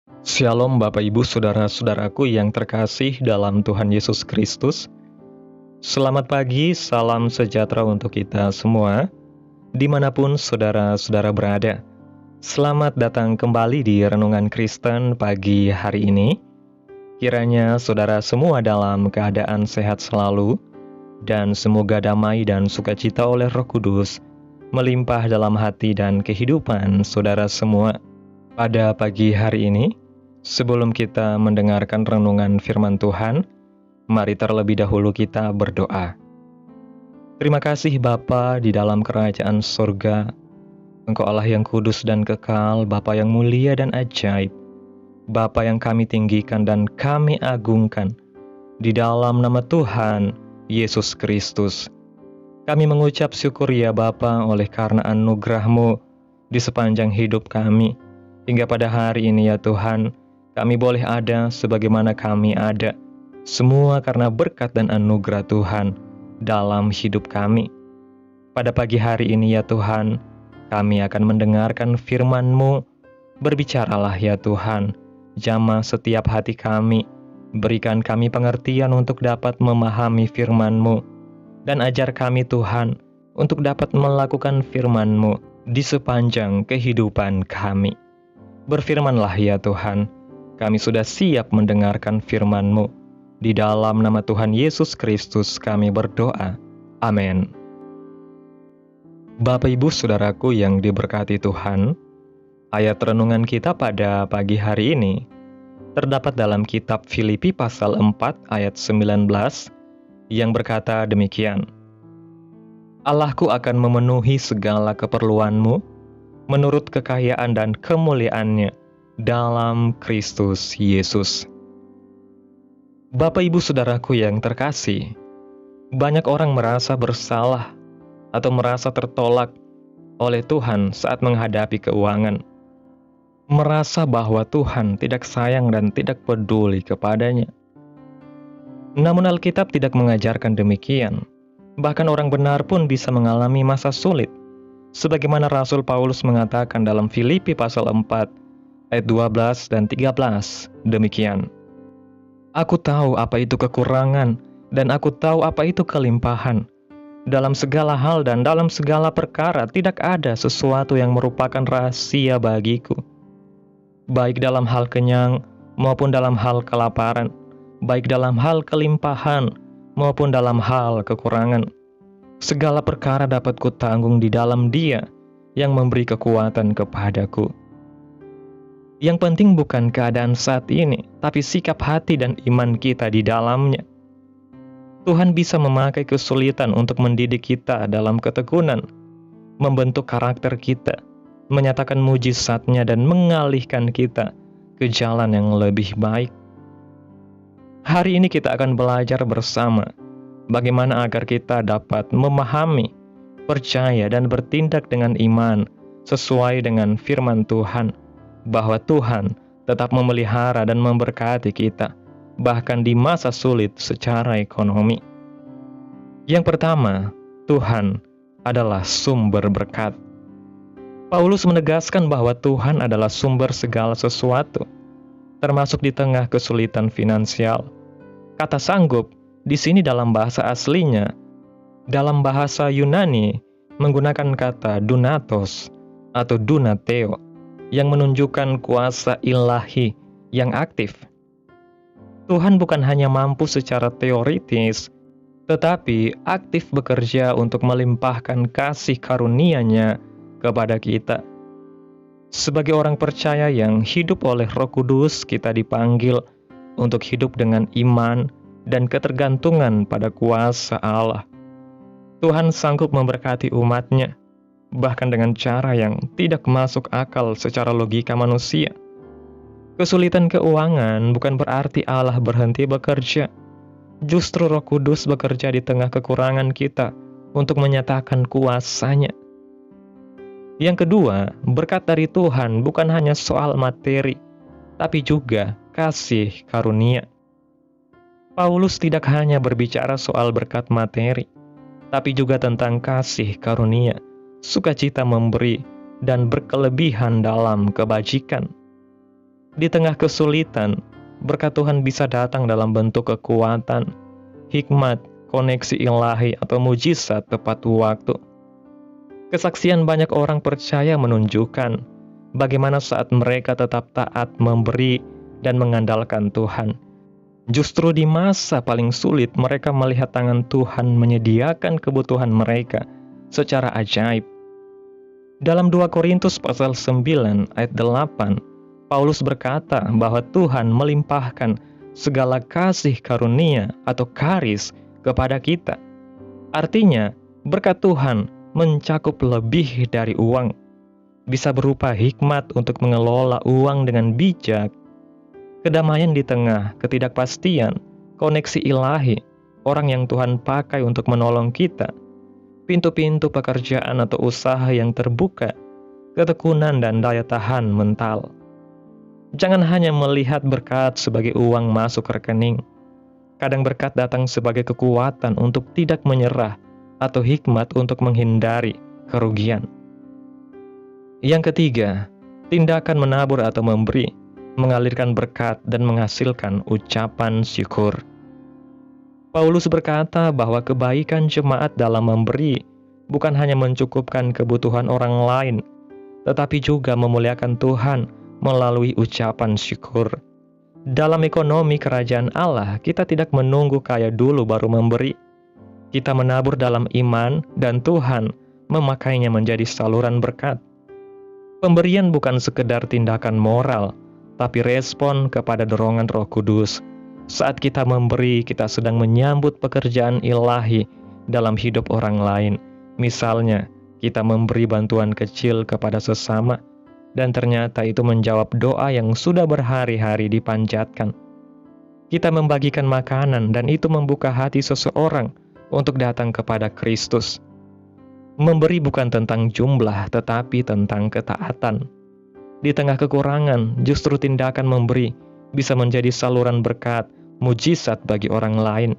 Shalom Bapak Ibu Saudara-saudaraku yang terkasih dalam Tuhan Yesus Kristus. Selamat pagi, salam sejahtera untuk kita semua, dimanapun saudara-saudara berada. Selamat datang kembali di Renungan Kristen pagi hari ini. Kiranya saudara semua dalam keadaan sehat selalu, dan semoga damai dan sukacita oleh Roh Kudus melimpah dalam hati dan kehidupan saudara semua. Pada pagi hari ini, sebelum kita mendengarkan renungan firman Tuhan, mari terlebih dahulu kita berdoa. Terima kasih Bapa di dalam kerajaan surga. Engkau Allah yang kudus dan kekal, Bapa yang mulia dan ajaib, Bapa yang kami tinggikan dan kami agungkan. Di dalam nama Tuhan Yesus Kristus, kami mengucap syukur ya Bapa oleh karena anugerah-Mu di sepanjang hidup kami. Hingga pada hari ini ya Tuhan, kami boleh ada sebagaimana kami ada. Semua karena berkat dan anugerah Tuhan dalam hidup kami. Pada pagi hari ini ya Tuhan, kami akan mendengarkan firman-Mu. Berbicaralah ya Tuhan, jamah setiap hati kami. Berikan kami pengertian untuk dapat memahami firman-Mu. Dan ajar kami Tuhan, untuk dapat melakukan firman-Mu di sepanjang kehidupan kami. Berfirmanlah ya Tuhan, kami sudah siap mendengarkan firman-Mu. Di dalam nama Tuhan Yesus Kristus kami berdoa. Amin. Bapak Ibu Saudaraku yang diberkati Tuhan, ayat renungan kita pada pagi hari ini terdapat dalam kitab Filipi pasal 4 ayat 19 yang berkata demikian. Allahku akan memenuhi segala keperluanmu menurut kekayaan dan kemuliaan-Nya dalam Kristus Yesus. Bapak Ibu Saudaraku yang terkasih, banyak orang merasa bersalah atau merasa tertolak oleh Tuhan saat menghadapi keuangan. Merasa bahwa Tuhan tidak sayang dan tidak peduli kepadanya. Namun Alkitab tidak mengajarkan demikian. Bahkan orang benar pun bisa mengalami masa sulit. Sebagaimana Rasul Paulus mengatakan dalam Filipi pasal 4 ayat 12 dan 13, demikian. Aku tahu apa itu kekurangan, dan aku tahu apa itu kelimpahan. Dalam segala hal dan dalam segala perkara tidak ada sesuatu yang merupakan rahasia bagiku. Baik dalam hal kenyang maupun dalam hal kelaparan, baik dalam hal kelimpahan maupun dalam hal kekurangan. Segala perkara dapat kutanggung di dalam Dia yang memberi kekuatan kepadaku. Yang penting bukan keadaan saat ini, tapi sikap hati dan iman kita di dalamnya. Tuhan bisa memakai kesulitan untuk mendidik kita dalam ketekunan, membentuk karakter kita, menyatakan mujizat-Nya dan mengalihkan kita ke jalan yang lebih baik. Hari ini kita akan belajar bersama bagaimana agar kita dapat memahami, percaya, dan bertindak dengan iman sesuai dengan firman Tuhan, bahwa Tuhan tetap memelihara dan memberkati kita, bahkan di masa sulit secara ekonomi. Yang pertama, Tuhan adalah sumber berkat. Paulus menegaskan bahwa Tuhan adalah sumber segala sesuatu, termasuk di tengah kesulitan finansial. Kata sanggup di sini dalam bahasa aslinya, dalam bahasa Yunani, menggunakan kata dunatos atau dunateo, yang menunjukkan kuasa ilahi yang aktif. Tuhan bukan hanya mampu secara teoritis, tetapi aktif bekerja untuk melimpahkan kasih karunia-Nya kepada kita. Sebagai orang percaya yang hidup oleh Roh Kudus, kita dipanggil untuk hidup dengan iman dan ketergantungan pada kuasa Allah. Tuhan sanggup memberkati umat-Nya, bahkan dengan cara yang tidak masuk akal secara logika manusia. Kesulitan keuangan bukan berarti Allah berhenti bekerja. Justru Roh Kudus bekerja di tengah kekurangan kita untuk menyatakan kuasa-Nya. Yang kedua, berkat dari Tuhan bukan hanya soal materi, tapi juga kasih karunia. Paulus tidak hanya berbicara soal berkat materi, tapi juga tentang kasih karunia, sukacita memberi, dan berkelebihan dalam kebajikan. Di tengah kesulitan, berkat Tuhan bisa datang dalam bentuk kekuatan, hikmat, koneksi ilahi, atau mujizat tepat waktu. Kesaksian banyak orang percaya menunjukkan bagaimana saat mereka tetap taat memberi dan mengandalkan Tuhan. Justru di masa paling sulit mereka melihat tangan Tuhan menyediakan kebutuhan mereka secara ajaib. Dalam 2 Korintus pasal 9 ayat 8, Paulus berkata bahwa Tuhan melimpahkan segala kasih karunia atau karis kepada kita. Artinya, berkat Tuhan mencakup lebih dari uang. Bisa berupa hikmat untuk mengelola uang dengan bijak, kedamaian di tengah ketidakpastian, koneksi ilahi, orang yang Tuhan pakai untuk menolong kita, pintu-pintu pekerjaan atau usaha yang terbuka, ketekunan dan daya tahan mental. Jangan hanya melihat berkat sebagai uang masuk rekening. Kadang berkat datang sebagai kekuatan untuk tidak menyerah atau hikmat untuk menghindari kerugian. Yang ketiga, tindakan menabur atau memberi, mengalirkan berkat dan menghasilkan ucapan syukur. Paulus berkata bahwa kebaikan jemaat dalam memberi bukan hanya mencukupkan kebutuhan orang lain, tetapi juga memuliakan Tuhan melalui ucapan syukur. Dalam ekonomi kerajaan Allah, kita tidak menunggu kaya dulu baru memberi. Kita menabur dalam iman dan Tuhan memakainya menjadi saluran berkat. Pemberian bukan sekedar tindakan moral, tapi respon kepada dorongan Roh Kudus. Saat kita memberi, kita sedang menyambut pekerjaan ilahi dalam hidup orang lain. Misalnya, kita memberi bantuan kecil kepada sesama, dan ternyata itu menjawab doa yang sudah berhari-hari dipanjatkan. Kita membagikan makanan dan itu membuka hati seseorang untuk datang kepada Kristus. Memberi bukan tentang jumlah, tetapi tentang ketaatan. Di tengah kekurangan, justru tindakan memberi bisa menjadi saluran berkat, mujizat bagi orang lain.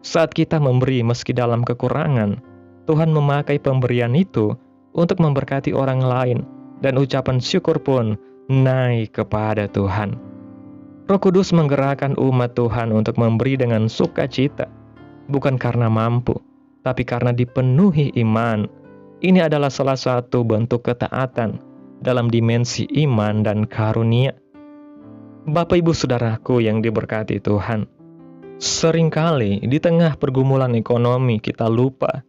Saat kita memberi meski dalam kekurangan, Tuhan memakai pemberian itu untuk memberkati orang lain, dan ucapan syukur pun naik kepada Tuhan. Roh Kudus menggerakkan umat Tuhan untuk memberi dengan sukacita, bukan karena mampu, tapi karena dipenuhi iman. Ini adalah salah satu bentuk ketaatan dalam dimensi iman dan karunia. Bapak Ibu Saudaraku yang diberkati Tuhan, seringkali di tengah pergumulan ekonomi kita lupa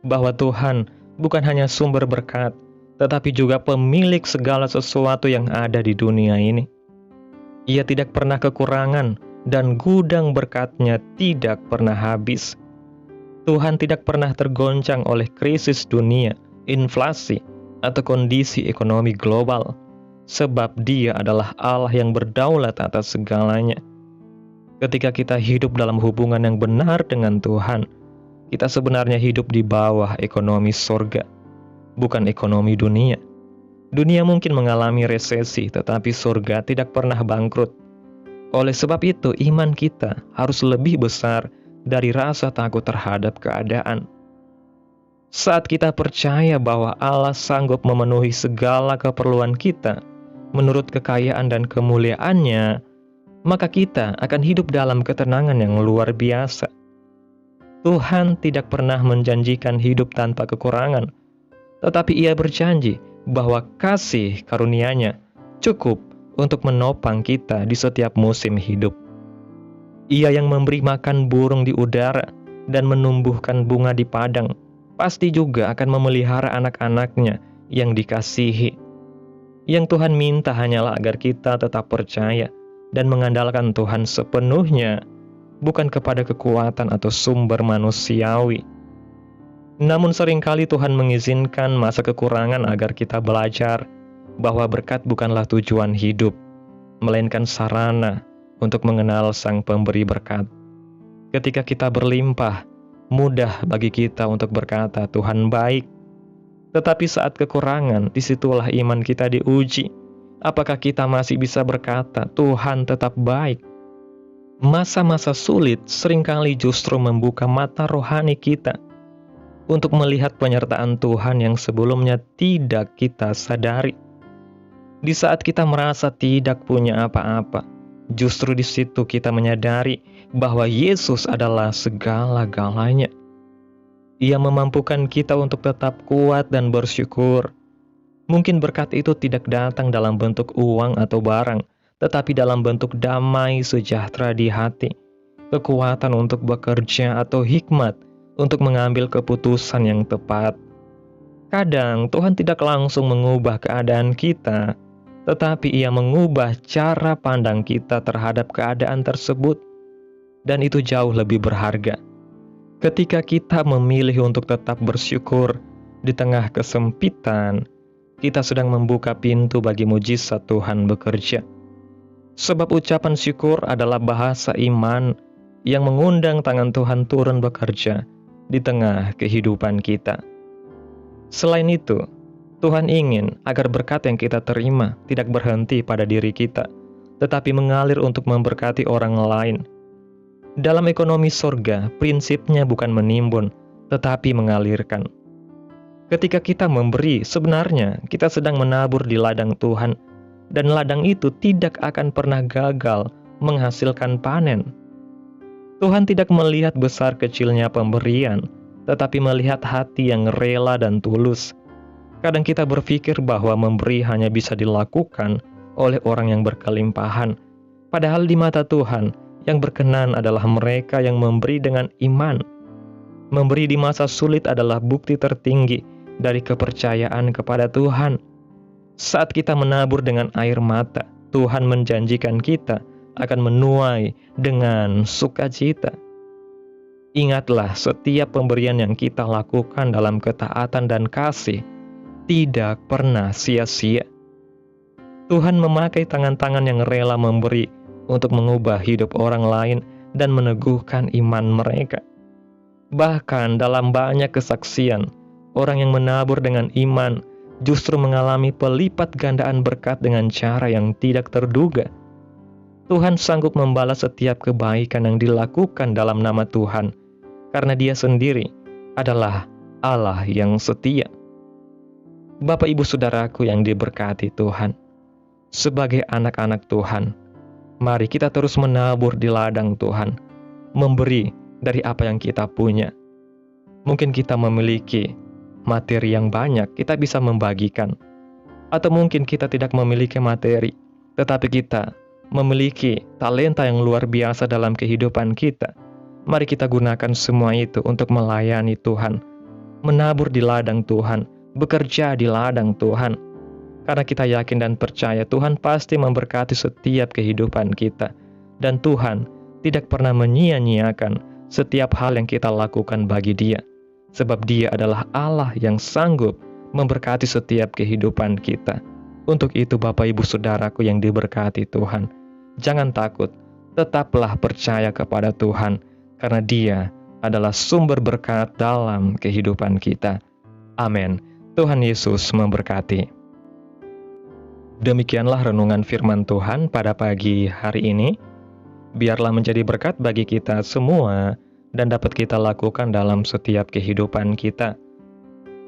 bahwa Tuhan bukan hanya sumber berkat, tetapi juga pemilik segala sesuatu yang ada di dunia ini. Ia tidak pernah kekurangan, dan gudang berkat-Nya tidak pernah habis. Tuhan tidak pernah tergoncang oleh krisis dunia, inflasi, atau kondisi ekonomi global, sebab Dia adalah Allah yang berdaulat atas segalanya. Ketika kita hidup dalam hubungan yang benar dengan Tuhan, kita sebenarnya hidup di bawah ekonomi sorga, bukan ekonomi dunia. Dunia mungkin mengalami resesi, tetapi surga tidak pernah bangkrut. Oleh sebab itu, iman kita harus lebih besar dari rasa takut terhadap keadaan. Saat kita percaya bahwa Allah sanggup memenuhi segala keperluan kita menurut kekayaan dan kemuliaan-Nya, maka kita akan hidup dalam ketenangan yang luar biasa. Tuhan tidak pernah menjanjikan hidup tanpa kekurangan, tetapi Ia berjanji bahwa kasih karunia-Nya cukup untuk menopang kita di setiap musim hidup. Ia yang memberi makan burung di udara dan menumbuhkan bunga di padang, pasti juga akan memelihara anak-anak-Nya yang dikasihi. Yang Tuhan minta hanyalah agar kita tetap percaya dan mengandalkan Tuhan sepenuhnya, bukan kepada kekuatan atau sumber manusiawi. Namun seringkali Tuhan mengizinkan masa kekurangan agar kita belajar bahwa berkat bukanlah tujuan hidup, melainkan sarana untuk mengenal Sang Pemberi berkat. Ketika kita berlimpah, mudah bagi kita untuk berkata, Tuhan baik. Tetapi saat kekurangan, disitulah iman kita diuji. Apakah kita masih bisa berkata, Tuhan tetap baik? Masa-masa sulit seringkali justru membuka mata rohani kita untuk melihat penyertaan Tuhan yang sebelumnya tidak kita sadari. Di saat kita merasa tidak punya apa-apa, justru di situ kita menyadari bahwa Yesus adalah segala-galanya. Ia memampukan kita untuk tetap kuat dan bersyukur. Mungkin berkat itu tidak datang dalam bentuk uang atau barang, tetapi dalam bentuk damai sejahtera di hati, kekuatan untuk bekerja atau hikmat untuk mengambil keputusan yang tepat. Kadang Tuhan tidak langsung mengubah keadaan kita, tetapi Ia mengubah cara pandang kita terhadap keadaan tersebut, dan itu jauh lebih berharga. Ketika kita memilih untuk tetap bersyukur di tengah kesempitan, kita sedang membuka pintu bagi mujizat Tuhan bekerja. Sebab ucapan syukur adalah bahasa iman yang mengundang tangan Tuhan turun bekerja di tengah kehidupan kita. Selain itu, Tuhan ingin agar berkat yang kita terima tidak berhenti pada diri kita, tetapi mengalir untuk memberkati orang lain. Dalam ekonomi surga, prinsipnya bukan menimbun, tetapi mengalirkan. Ketika kita memberi, sebenarnya kita sedang menabur di ladang Tuhan, dan ladang itu tidak akan pernah gagal menghasilkan panen. Tuhan tidak melihat besar kecilnya pemberian, tetapi melihat hati yang rela dan tulus. Kadang kita berpikir bahwa memberi hanya bisa dilakukan oleh orang yang berkelimpahan, padahal di mata Tuhan, yang berkenan adalah mereka yang memberi dengan iman. Memberi di masa sulit adalah bukti tertinggi dari kepercayaan kepada Tuhan. Saat kita menabur dengan air mata, Tuhan menjanjikan kita akan menuai dengan sukacita. Ingatlah, setiap pemberian yang kita lakukan dalam ketaatan dan kasih tidak pernah sia-sia. Tuhan memakai tangan-tangan yang rela memberi untuk mengubah hidup orang lain dan meneguhkan iman mereka. Bahkan dalam banyak kesaksian, orang yang menabur dengan iman justru mengalami pelipat gandaan berkat dengan cara yang tidak terduga. Tuhan sanggup membalas setiap kebaikan yang dilakukan dalam nama Tuhan, karena Dia sendiri adalah Allah yang setia. Bapak Ibu Saudaraku yang diberkati Tuhan, sebagai anak-anak Tuhan, mari kita terus menabur di ladang Tuhan, memberi dari apa yang kita punya. Mungkin kita memiliki materi yang banyak, kita bisa membagikan. Atau mungkin kita tidak memiliki materi, tetapi kita memiliki talenta yang luar biasa dalam kehidupan kita. Mari kita gunakan semua itu untuk melayani Tuhan, menabur di ladang Tuhan, bekerja di ladang Tuhan. Karena kita yakin dan percaya Tuhan pasti memberkati setiap kehidupan kita. Dan Tuhan tidak pernah menyia-nyiakan setiap hal yang kita lakukan bagi Dia. Sebab Dia adalah Allah yang sanggup memberkati setiap kehidupan kita. Untuk itu Bapak Ibu Saudaraku yang diberkati Tuhan, jangan takut, tetaplah percaya kepada Tuhan, karena Dia adalah sumber berkat dalam kehidupan kita. Amin. Tuhan Yesus memberkati. Demikianlah renungan firman Tuhan pada pagi hari ini. Biarlah menjadi berkat bagi kita semua dan dapat kita lakukan dalam setiap kehidupan kita.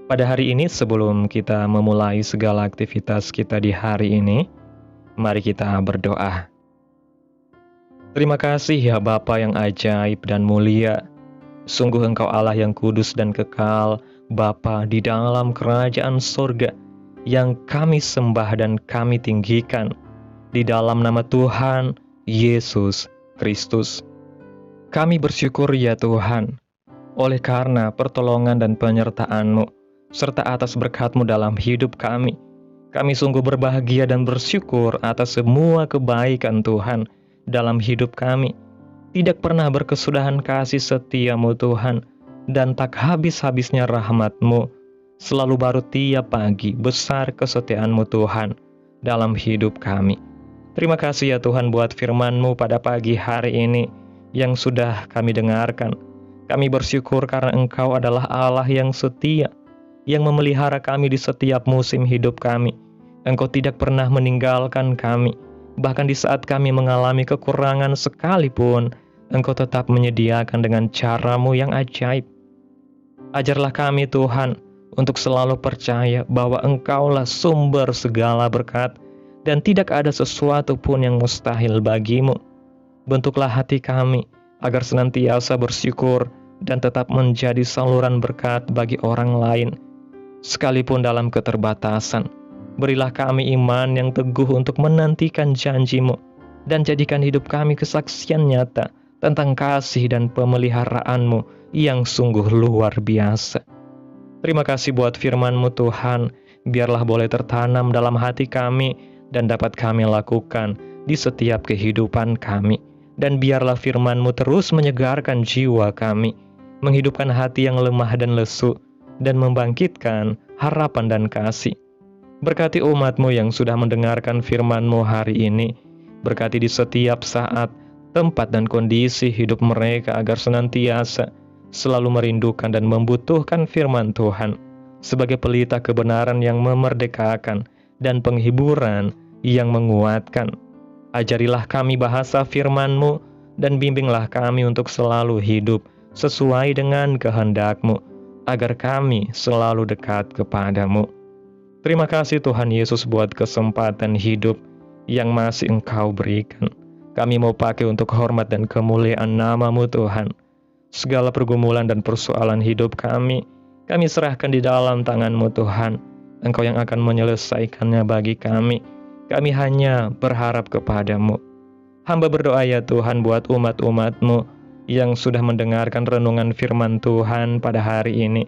Pada hari ini, sebelum kita memulai segala aktivitas kita di hari ini, mari kita berdoa. Terima kasih ya Bapa yang ajaib dan mulia. Sungguh Engkau Allah yang kudus dan kekal, Bapa di dalam kerajaan surga, yang kami sembah dan kami tinggikan di dalam nama Tuhan Yesus Kristus. Kami bersyukur ya Tuhan, oleh karena pertolongan dan penyertaan-Mu, serta atas berkat-Mu dalam hidup kami. Kami sungguh berbahagia dan bersyukur atas semua kebaikan Tuhan dalam hidup kami. Tidak pernah berkesudahan kasih setia-Mu Tuhan, dan tak habis-habisnya rahmat-Mu. Selalu baru tiap pagi, besar kesetiaan-Mu Tuhan dalam hidup kami. Terima kasih ya Tuhan buat firman-Mu pada pagi hari ini yang sudah kami dengarkan. Kami bersyukur karena Engkau adalah Allah yang setia, yang memelihara kami di setiap musim hidup kami. Engkau tidak pernah meninggalkan kami, bahkan di saat kami mengalami kekurangan sekalipun, Engkau tetap menyediakan dengan cara-Mu yang ajaib. Ajarlah kami Tuhan, untuk selalu percaya bahwa Engkaulah sumber segala berkat, dan tidak ada sesuatu pun yang mustahil bagimu. Bentuklah hati kami, agar senantiasa bersyukur dan tetap menjadi saluran berkat bagi orang lain. Sekalipun dalam keterbatasan, berilah kami iman yang teguh untuk menantikan janji-Mu, dan jadikan hidup kami kesaksian nyata tentang kasih dan pemeliharaanmu yang sungguh luar biasa. Terima kasih buat firman-Mu Tuhan, biarlah boleh tertanam dalam hati kami dan dapat kami lakukan di setiap kehidupan kami. Dan biarlah firman-Mu terus menyegarkan jiwa kami, menghidupkan hati yang lemah dan lesu, dan membangkitkan harapan dan kasih. Berkati umat-Mu yang sudah mendengarkan firman-Mu hari ini, berkati di setiap saat, tempat dan kondisi hidup mereka agar senantiasa selalu merindukan dan membutuhkan firman Tuhan sebagai pelita kebenaran yang memerdekakan dan penghiburan yang menguatkan. Ajarilah kami bahasa firman-Mu dan bimbinglah kami untuk selalu hidup sesuai dengan kehendak-Mu agar kami selalu dekat kepadamu. Terima kasih Tuhan Yesus buat kesempatan hidup yang masih Engkau berikan. Kami mau pakai untuk hormat dan kemuliaan nama-Mu Tuhan. Segala pergumulan dan persoalan hidup kami serahkan di dalam tangan-Mu Tuhan. Engkau yang akan menyelesaikannya bagi kami. Kami hanya berharap kepadamu. Hamba berdoa ya Tuhan buat umat-umat-Mu yang sudah mendengarkan renungan firman Tuhan pada hari ini,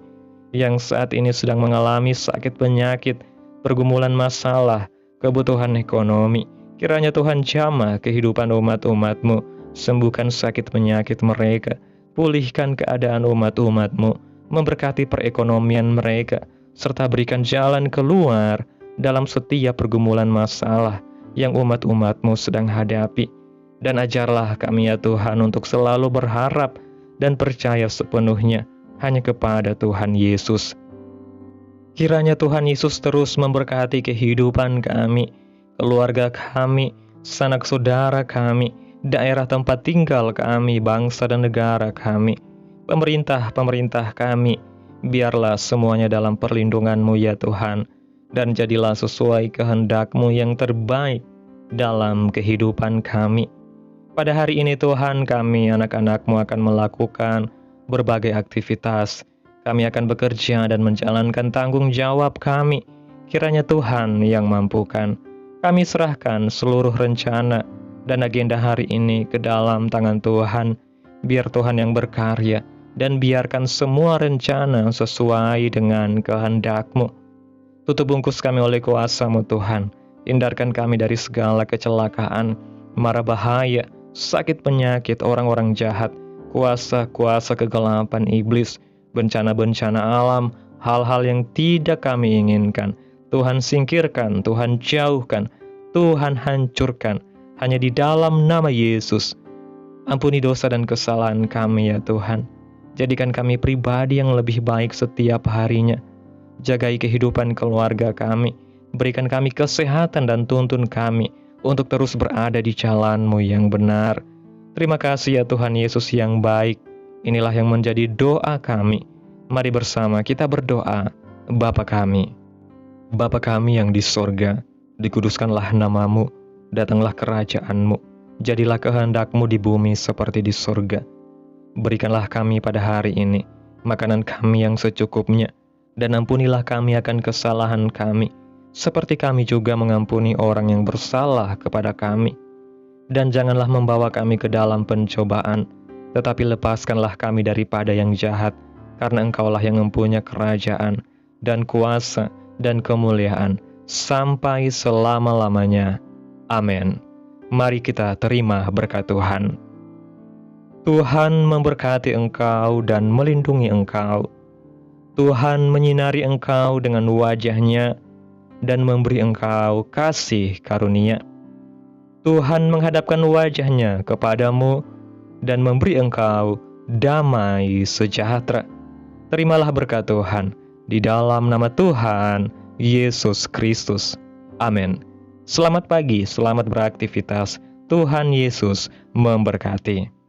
yang saat ini sedang mengalami sakit penyakit, pergumulan masalah, kebutuhan ekonomi. Kiranya Tuhan jamah kehidupan umat-umat-Mu, sembuhkan sakit penyakit mereka, pulihkan keadaan umat-umat-Mu, memberkati perekonomian mereka, serta berikan jalan keluar dalam setiap pergumulan masalah yang umat-umat-Mu sedang hadapi. Dan ajarlah kami ya Tuhan untuk selalu berharap dan percaya sepenuhnya hanya kepada Tuhan Yesus. Kiranya Tuhan Yesus terus memberkati kehidupan kami, keluarga kami, sanak saudara kami, daerah tempat tinggal kami, bangsa dan negara kami, pemerintah kami. Biarlah semuanya dalam perlindungan-Mu ya Tuhan, dan jadilah sesuai kehendak-Mu yang terbaik dalam kehidupan kami. Pada hari ini Tuhan, kami anak-anak-Mu akan melakukan berbagai aktivitas. Kami akan bekerja dan menjalankan tanggung jawab kami. Kiranya Tuhan yang mampukan. Kami serahkan seluruh rencana dan agenda hari ini ke dalam tangan Tuhan. Biar Tuhan yang berkarya dan biarkan semua rencana sesuai dengan kehendak-Mu. Tutup bungkus kami oleh kuasa-Mu Tuhan. Hindarkan kami dari segala kecelakaan, mara bahaya, sakit penyakit orang-orang jahat, kuasa-kuasa kegelapan iblis, bencana-bencana alam, hal-hal yang tidak kami inginkan. Tuhan singkirkan, Tuhan jauhkan, Tuhan hancurkan, hanya di dalam nama Yesus. Ampuni dosa dan kesalahan kami ya Tuhan. Jadikan kami pribadi yang lebih baik setiap harinya. Jagai kehidupan keluarga kami, berikan kami kesehatan dan tuntun kami untuk terus berada di jalan-Mu yang benar. Terima kasih ya Tuhan Yesus yang baik. Inilah yang menjadi doa kami. Mari bersama kita berdoa. Bapa kami yang di sorga, dikuduskanlah nama-Mu, datanglah kerajaan-Mu, jadilah kehendak-Mu di bumi seperti di sorga. Berikanlah kami pada hari ini makanan kami yang secukupnya, dan ampunilah kami akan kesalahan kami, seperti kami juga mengampuni orang yang bersalah kepada kami. Dan janganlah membawa kami ke dalam pencobaan, tetapi lepaskanlah kami daripada yang jahat, karena Engkaulah yang mempunyai kerajaan, dan kuasa, dan kemuliaan, sampai selama-lamanya. Amin. Mari kita terima berkat Tuhan. Tuhan memberkati engkau dan melindungi engkau. Tuhan menyinari engkau dengan wajah-Nya, dan memberi engkau kasih karunia. Tuhan menghadapkan wajah-Nya kepadamu dan memberi engkau damai sejahtera. Terimalah berkat Tuhan di dalam nama Tuhan Yesus Kristus. Amin. Selamat pagi, selamat beraktivitas. Tuhan Yesus memberkati.